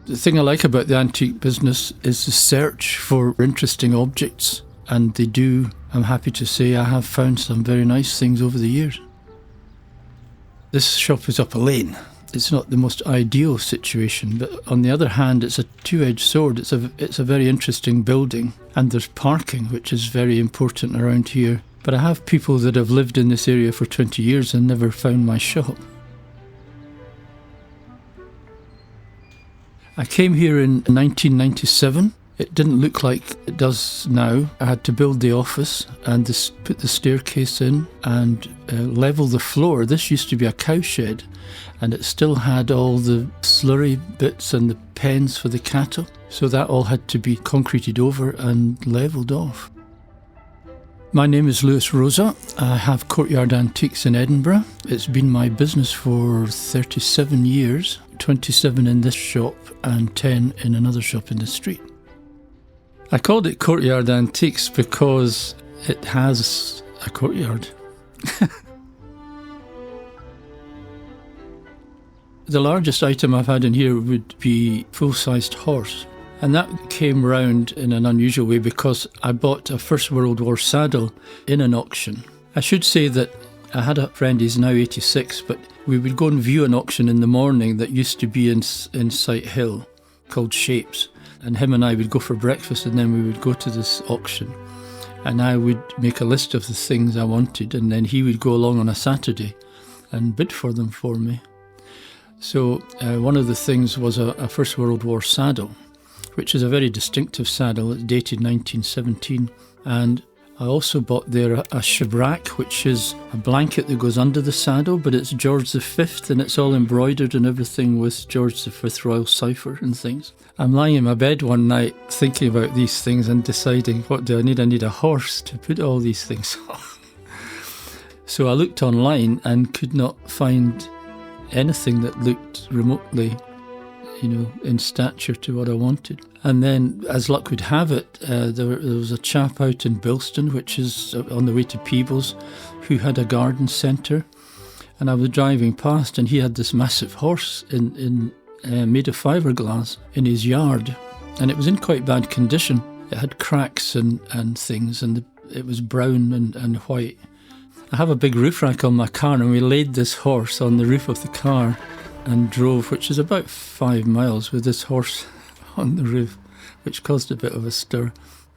The thing I like about the antique business is the search for interesting objects, and they do. I'm happy to say I have found some very nice things over the years. This shop is up a lane. It's not the most ideal situation, but on the other hand, it's a two-edged sword. It's a very interesting building, and there's parking, which is very important around here. But I have people that have lived in this area for 20 years and never found my shop. I came here in 1997. It didn't look like it does now. I had to build the office and put the staircase in and level the floor. This used to be a cowshed, and it still had all the slurry bits and the pens for the cattle. So that all had to be concreted over and levelled off. My name is Rosa. I have Courtyard Antiques in Edinburgh. It's been my business for 37 years, 27 in this shop and 10 in another shop in the street. I called it Courtyard Antiques because it has a courtyard. The largest item I've had in here would be full-sized horse. And that came round in an unusual way because I bought a First World War saddle in an auction. I should say that I had a friend, he's now 86, but we would go and view an auction in the morning that used to be in Sight Hill called Shapes. And him and I would go for breakfast, and then we would go to this auction. And I would make a list of the things I wanted, and then he would go along on a Saturday and bid for them for me. So one of the things was a First World War saddle, which is a very distinctive saddle. It's dated 1917. And I also bought there a shabrack, which is a blanket that goes under the saddle, but it's George V, and it's all embroidered and everything with George V Royal cipher and things. I'm lying in my bed one night thinking about these things and deciding, what do I need? I need a horse to put all these things on. So I looked online and could not find anything that looked remotely, in stature to what I wanted. And then, as luck would have it, there was a chap out in Bilston, which is on the way to Peebles, who had a garden centre. And I was driving past, and he had this massive horse made of fiberglass in his yard. And it was in quite bad condition. It had cracks and things, and it was brown and white. I have a big roof rack on my car, and we laid this horse on the roof of the car and drove, which is about 5 miles, with this horse on the roof, which caused a bit of a stir.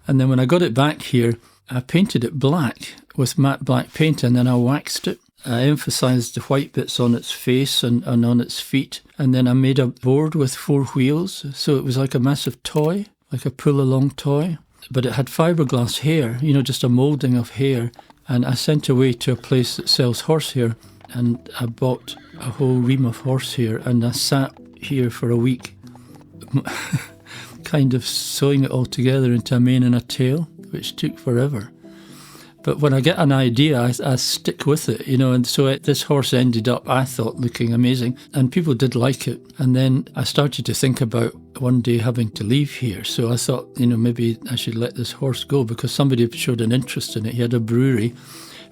And then when I got it back here, I painted it black with matte black paint, and then I waxed it. I emphasised the white bits on its face and on its feet, and then I made a board with 4 wheels, so it was like a massive toy, like a pull-along toy. But it had fiberglass hair, just a moulding of hair, and I sent away to a place that sells horsehair, and I bought a whole ream of horsehair, and I sat here for a week kind of sewing it all together into a mane and a tail, which took forever. But when I get an idea, I stick with it, and so this horse ended up, I thought, looking amazing, and people did like it. And then I started to think about one day having to leave here, so I thought, maybe I should let this horse go, because somebody showed an interest in it. He had a brewery,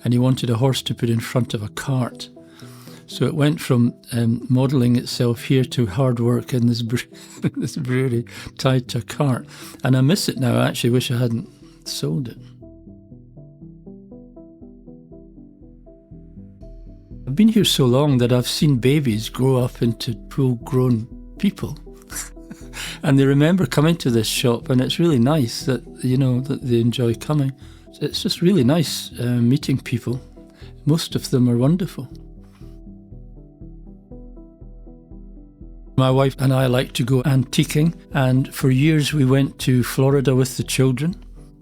and he wanted a horse to put in front of a cart. So it went from modelling itself here to hard work in this brewery tied to a cart. And I miss it now. I actually wish I hadn't sold it. I've been here so long that I've seen babies grow up into full-grown people. And they remember coming to this shop, and it's really nice that, that they enjoy coming. It's just really nice meeting people. Most of them are wonderful. My wife and I like to go antiquing, and for years we went to Florida with the children.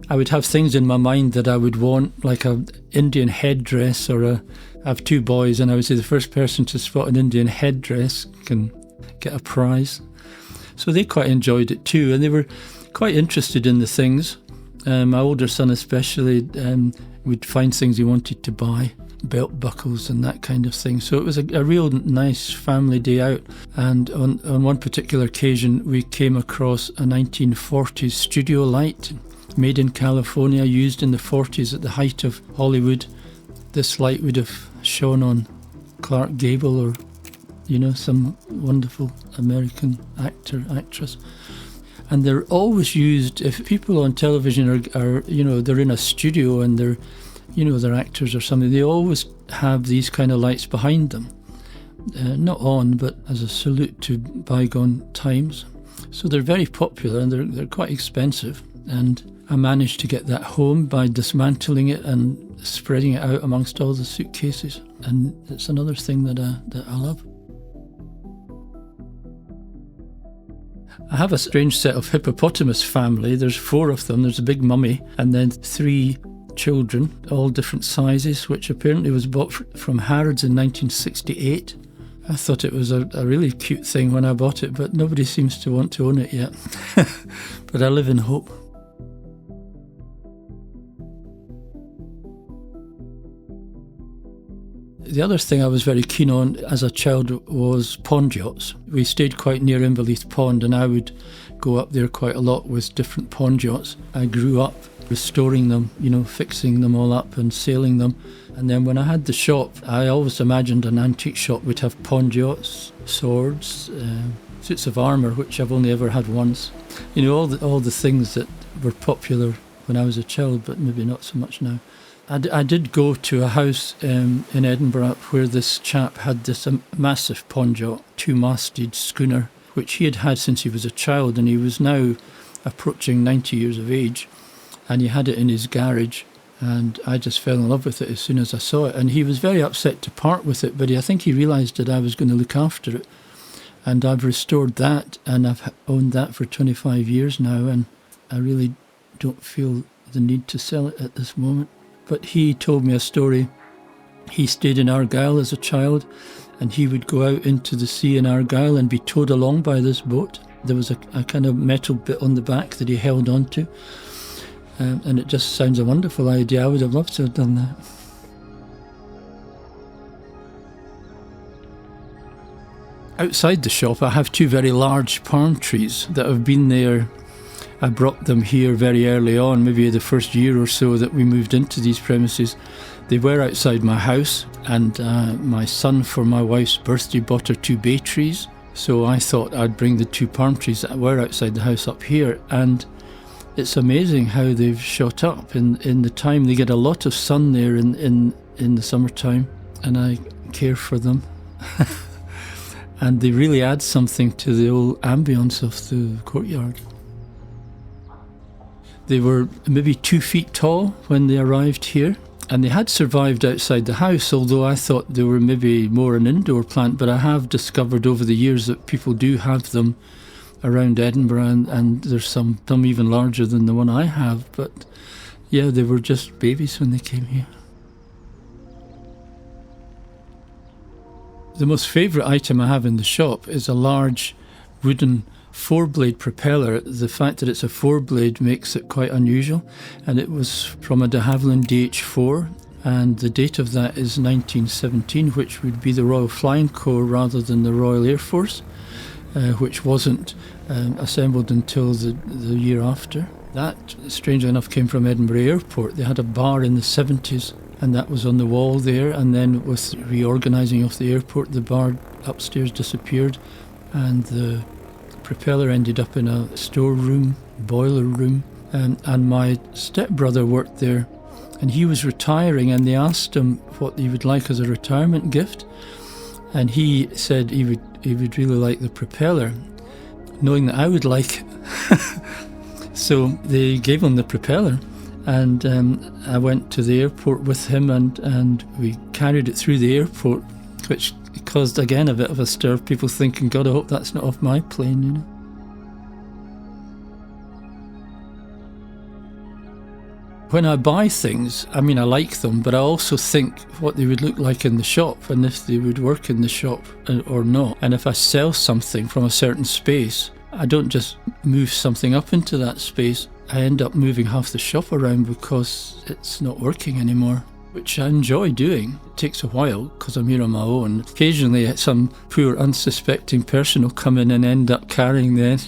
I would have things in my mind that I would want, like an Indian headdress, I have 2 boys, and I would say the first person to spot an Indian headdress can get a prize. So they quite enjoyed it too, and they were quite interested in the things. My older son especially would find things he wanted to buy, belt buckles and that kind of thing. So it was a real nice family day out. And on one particular occasion, we came across a 1940s studio light made in California, used in the 40s at the height of Hollywood. This light would have shone on Clark Gable or you know, some wonderful American actor, actress. And they're always used, if people on television are you know, they're in a studio and they're, you know, they're actors or something, they always have these kind of lights behind them. Not on, but as a salute to bygone times. So they're very popular and they're quite expensive. And I managed to get that home by dismantling it and spreading it out amongst all the suitcases. And it's another thing that I love. I have a strange set of hippopotamus family. There's 4 of them. There's a big mummy and then 3 children, all different sizes, which apparently was bought from Harrods in 1968. I thought it was a really cute thing when I bought it, but nobody seems to want to own it yet. But I live in hope. The other thing I was very keen on as a child was pond yachts. We stayed quite near Inverleith Pond and I would go up there quite a lot with different pond yachts. I grew up restoring them, you know, fixing them all up and sailing them. And then when I had the shop, I always imagined an antique shop would have pond yachts, swords, suits of armour, which I've only ever had once. You know, all the things that were popular when I was a child, but maybe not so much now. I did go to a house in Edinburgh where this chap had this massive pond yacht, 2-masted schooner, which he had had since he was a child, and he was now approaching 90 years of age, and he had it in his garage, and I just fell in love with it as soon as I saw it. And he was very upset to part with it, but I think he realised that I was going to look after it, and I've restored that, and I've owned that for 25 years now, and I really don't feel the need to sell it at this moment. But he told me a story. He stayed in Argyll as a child, and he would go out into the sea in Argyll and be towed along by this boat. There was a kind of metal bit on the back that he held onto, and it just sounds a wonderful idea. I would have loved to have done that. Outside the shop, I have 2 very large palm trees that have been there. I brought them here very early on, maybe the first year or so that we moved into these premises. They were outside my house, and my son, for my wife's birthday, bought her 2 bay trees. So I thought I'd bring the 2 palm trees that were outside the house up here, and it's amazing how they've shot up in the time. They get a lot of sun there in the summertime, and I care for them. And they really add something to the old ambience of the courtyard. They were maybe 2 feet tall when they arrived here, and they had survived outside the house, although I thought they were maybe more an indoor plant, but I have discovered over the years that people do have them around Edinburgh, and there's some even larger than the one I have, but yeah, they were just babies when they came here. The most favourite item I have in the shop is a large wooden 4-blade propeller. The fact that it's a 4-blade makes it quite unusual, and it was from a de Havilland DH4, and the date of that is 1917, which would be the Royal Flying Corps rather than the Royal Air Force, which wasn't assembled until the year after. That, strangely enough, came from Edinburgh Airport. They had a bar in the 70s, and that was on the wall there, and then with reorganising of the airport, the bar upstairs disappeared, and the propeller ended up in a storeroom, boiler room, and my stepbrother worked there, and he was retiring, and they asked him what he would like as a retirement gift, and he said he would really like the propeller, knowing that I would like it. So they gave him the propeller, and I went to the airport with him, and we carried it through the airport, which caused again a bit of a stir, people thinking, God, I hope that's not off my plane, you know. When I buy things, I mean, I like them, but I also think what they would look like in the shop, and if they would work in the shop or not. And if I sell something from a certain space, I don't just move something up into that space. I end up moving half the shop around because it's not working anymore, which I enjoy doing. It takes a while because I'm here on my own. Occasionally some poor unsuspecting person will come in and end up carrying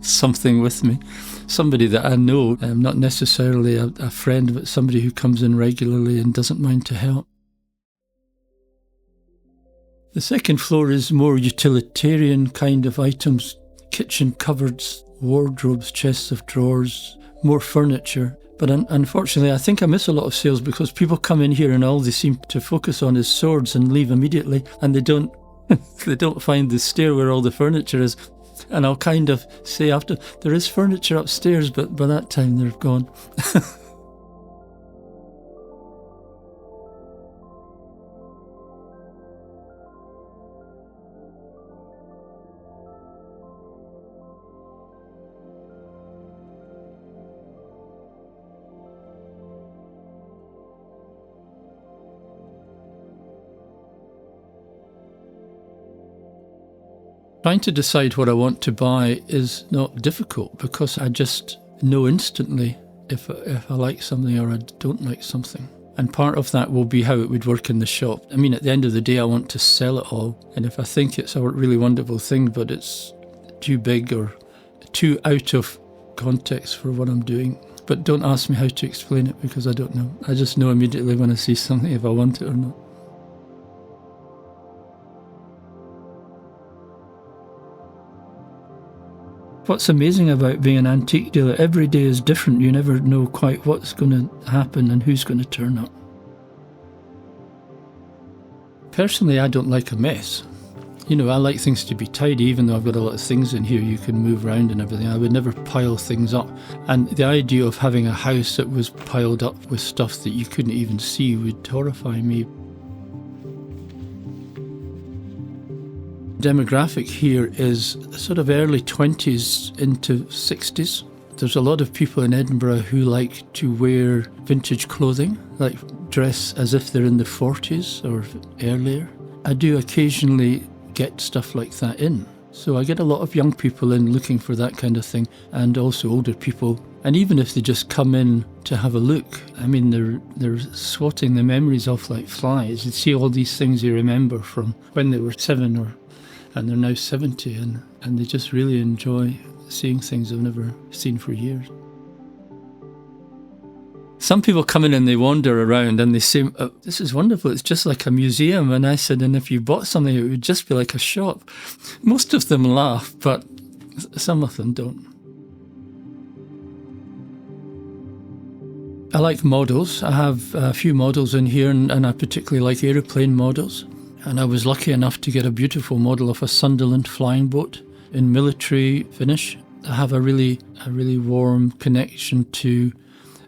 something with me. Somebody that I know, not necessarily a friend, but somebody who comes in regularly and doesn't mind to help. The second floor is more utilitarian kind of items, kitchen cupboards, wardrobes, chests of drawers, more furniture. But unfortunately, I think I miss a lot of sales because people come in here and all they seem to focus on is swords and leave immediately, and they don't they don't find the stair where all the furniture is. And I'll kind of say after, there is furniture upstairs, but by that time they're gone. Trying to decide what I want to buy is not difficult because I just know instantly if I like something or I don't like something. And part of that will be how it would work in the shop. I mean, at the end of the day, I want to sell it all. And if I think it's a really wonderful thing, but it's too big or too out of context for what I'm doing. But don't ask me how to explain it because I don't know. I just know immediately when I see something if I want it or not. What's amazing about being an antique dealer, every day is different. You never know quite what's going to happen and who's going to turn up. Personally, I don't like a mess. You know, I like things to be tidy, even though I've got a lot of things in here you can move around and everything. I would never pile things up. And the idea of having a house that was piled up with stuff that you couldn't even see would horrify me. Demographic here is sort of early 20s into 60s. There's a lot of people in Edinburgh who like to wear vintage clothing, like dress as if they're in the 40s or earlier. I do occasionally get stuff like that in. So I get a lot of young people in looking for that kind of thing, and also older people. And even if they just come in to have a look, I mean, they're swatting the memories off like flies. You see all these things you remember from when they were 7 and they're now 70, and they just really enjoy seeing things they've never seen for years. Some people come in and they wander around and they say, oh, this is wonderful, it's just like a museum. And I said, and if you bought something, it would just be like a shop. Most of them laugh, but some of them don't. I like models. I have a few models in here, and I particularly like aeroplane models. And I was lucky enough to get a beautiful model of a Sunderland flying boat in military finish. I have a really warm connection to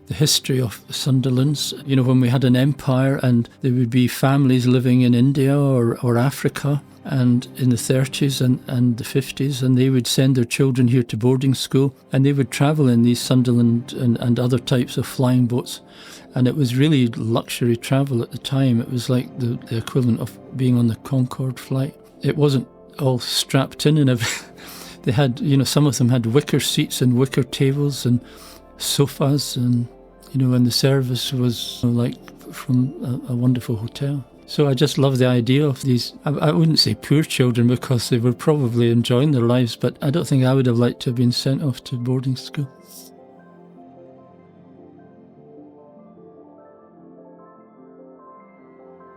the history of the Sunderlands. You know, when we had an empire and there would be families living in India or Africa and in the 30s and the 50s, and they would send their children here to boarding school, and they would travel in these Sunderland and other types of flying boats. And it was really luxury travel at the time. It was like the equivalent of being on the Concorde flight. It wasn't all strapped in and everything. They had, you know, some of them had wicker seats and wicker tables and sofas, and, you know, and the service was like from a wonderful hotel. So I just love the idea of these, I wouldn't say poor children because they were probably enjoying their lives, but I don't think I would have liked to have been sent off to boarding school.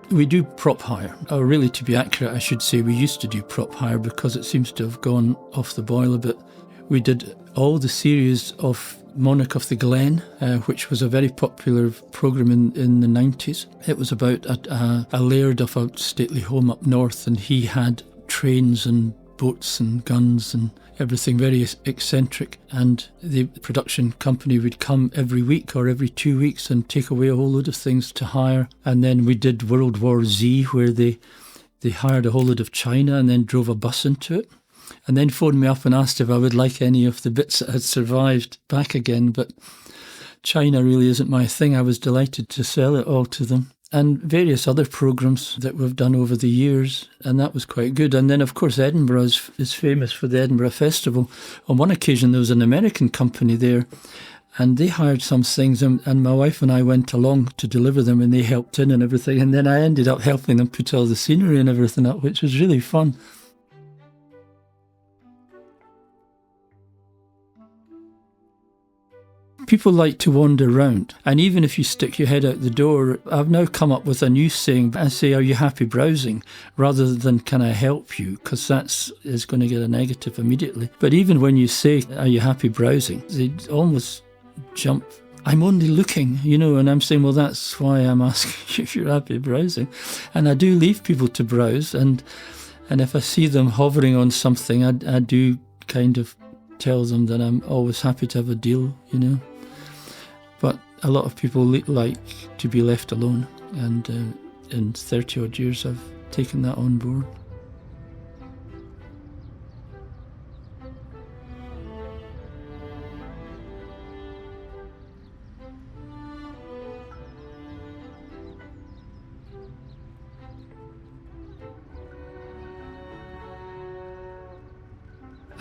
We do prop hire, or really to be accurate I should say we used to do prop hire because it seems to have gone off the boil a bit. We did all the series of Monarch of the Glen, which was a very popular programme in the 90s. It was about a laird of a stately home up north, and he had trains and boats and guns and everything very eccentric, and the production company would come every week or every 2 weeks and take away a whole load of things to hire. And then we did World War Z, where they hired a whole load of china and then drove a bus into it, and then phoned me up and asked if I would like any of the bits that had survived back again. But china really isn't my thing. I was delighted to sell it all to them. And various other programmes that we've done over the years, and that was quite good. And then, of course, Edinburgh is famous for the Edinburgh Festival. On one occasion, there was an American company there, and they hired some things, and my wife and I went along to deliver them, and they helped in and everything. And then I ended up helping them put all the scenery and everything up, which was really fun. People like to wander around, and even if you stick your head out the door, I've now come up with a new saying. I say, are you happy browsing, rather than can I help you, because that is going to get a negative immediately. But even when you say, are you happy browsing, they almost jump. I'm only looking, and I'm saying, well, that's why I'm asking you if you're happy browsing. And I do leave people to browse, and if I see them hovering on something, I do kind of tell them that I'm always happy to have a deal, But a lot of people like to be left alone, and in 30 odd years I've taken that on board.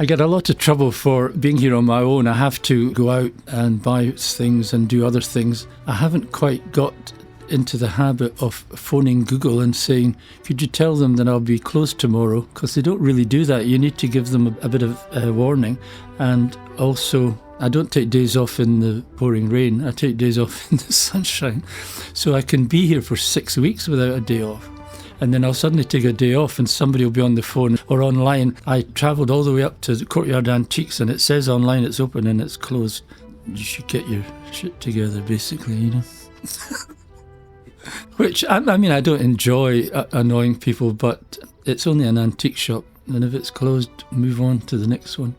I get a lot of trouble for being here on my own. I have to go out and buy things and do other things. I haven't quite got into the habit of phoning Google and saying, could you tell them that I'll be closed tomorrow? Because they don't really do that. You need to give them a bit of warning. And also, I don't take days off in the pouring rain. I take days off in the sunshine. So I can be here for 6 weeks without a day off. And then I'll suddenly take a day off and somebody will be on the phone or online. I travelled all the way up to the Courtyard Antiques and it says online it's open and it's closed. You should get your shit together, basically, Which, I mean, I don't enjoy annoying people, but it's only an antique shop. And if it's closed, move on to the next one.